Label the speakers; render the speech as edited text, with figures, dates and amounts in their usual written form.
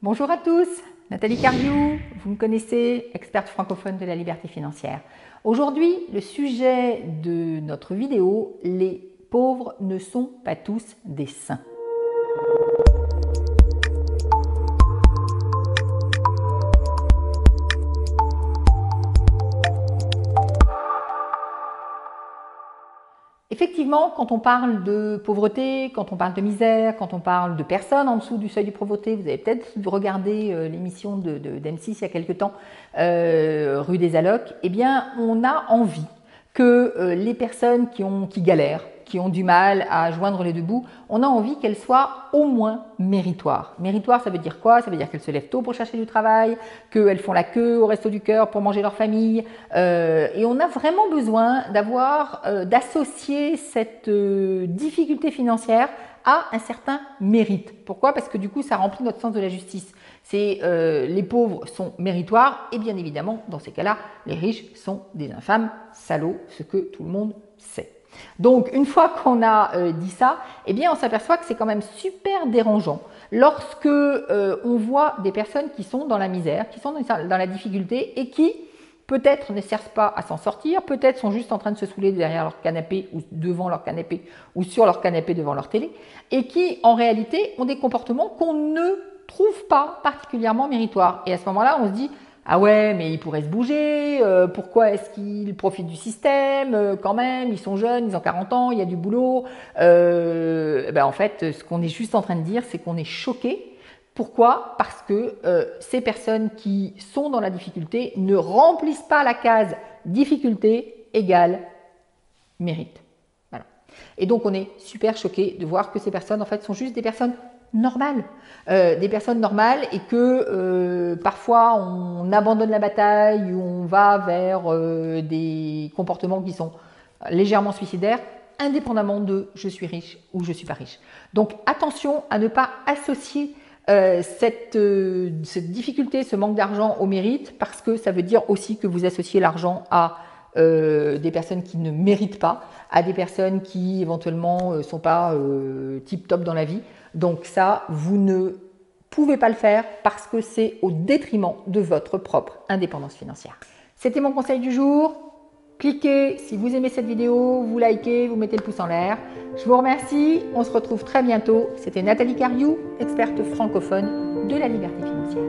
Speaker 1: Bonjour à tous, Nathalie Cariou, vous me connaissez, experte francophone de la liberté financière. Aujourd'hui, le sujet de notre vidéo, les pauvres ne sont pas tous des saints. Effectivement, quand on parle de pauvreté, quand on parle de misère, quand on parle de personnes en dessous du seuil de pauvreté, vous avez peut-être regardé l'émission d'M6 il y a quelque temps, Rue des Allocs, eh bien on a envie que les personnes qui galèrent, qui ont du mal à joindre les deux bouts, on a envie qu'elles soient au moins méritoires. Méritoire, ça veut dire quoi? Ça veut dire qu'elles se lèvent tôt pour chercher du travail, qu'elles font la queue au Resto du Cœur pour manger leur famille. Et on a vraiment besoin d'associer cette difficulté financière à un certain mérite. Pourquoi? Parce que du coup, ça remplit notre sens de la justice. Les pauvres sont méritoires et bien évidemment, dans ces cas-là, les riches sont des infâmes salauds, ce que tout le monde sait. Donc, une fois qu'on a dit ça, eh bien, on s'aperçoit que c'est quand même super dérangeant lorsque on voit des personnes qui sont dans la misère, qui sont dans la difficulté et qui peut-être ne cherchent pas à s'en sortir, peut-être sont juste en train de se saouler derrière leur canapé ou devant leur canapé ou sur leur canapé devant leur télé et qui, en réalité, ont des comportements qu'on ne trouve pas particulièrement méritoires. Et à ce moment-là, on se dit « Ah ouais, mais ils pourraient se bouger, pourquoi est-ce qu'ils profitent du système quand même, ils sont jeunes, ils ont 40 ans, il y a du boulot. » En fait, ce qu'on est juste en train de dire, c'est qu'on est choqué. Pourquoi? Parce que ces personnes qui sont dans la difficulté ne remplissent pas la case difficulté égale mérite. Voilà. Et donc on est super choqué de voir que ces personnes en fait sont juste des personnes normales, et que parfois on abandonne la bataille ou on va vers des comportements qui sont légèrement suicidaires, indépendamment de je suis riche ou je suis pas riche. Donc attention à ne pas associer cette difficulté, ce manque d'argent au mérite, parce que ça veut dire aussi que vous associez l'argent à des personnes qui ne méritent pas, à des personnes qui éventuellement sont pas tip top dans la vie. Donc ça, vous ne pouvez pas le faire parce que c'est au détriment de votre propre indépendance financière. C'était mon conseil du jour. Cliquez si vous aimez cette vidéo, vous likez, vous mettez le pouce en l'air. Je vous remercie, on se retrouve très bientôt. C'était Nathalie Cariou, experte francophone de la liberté financière.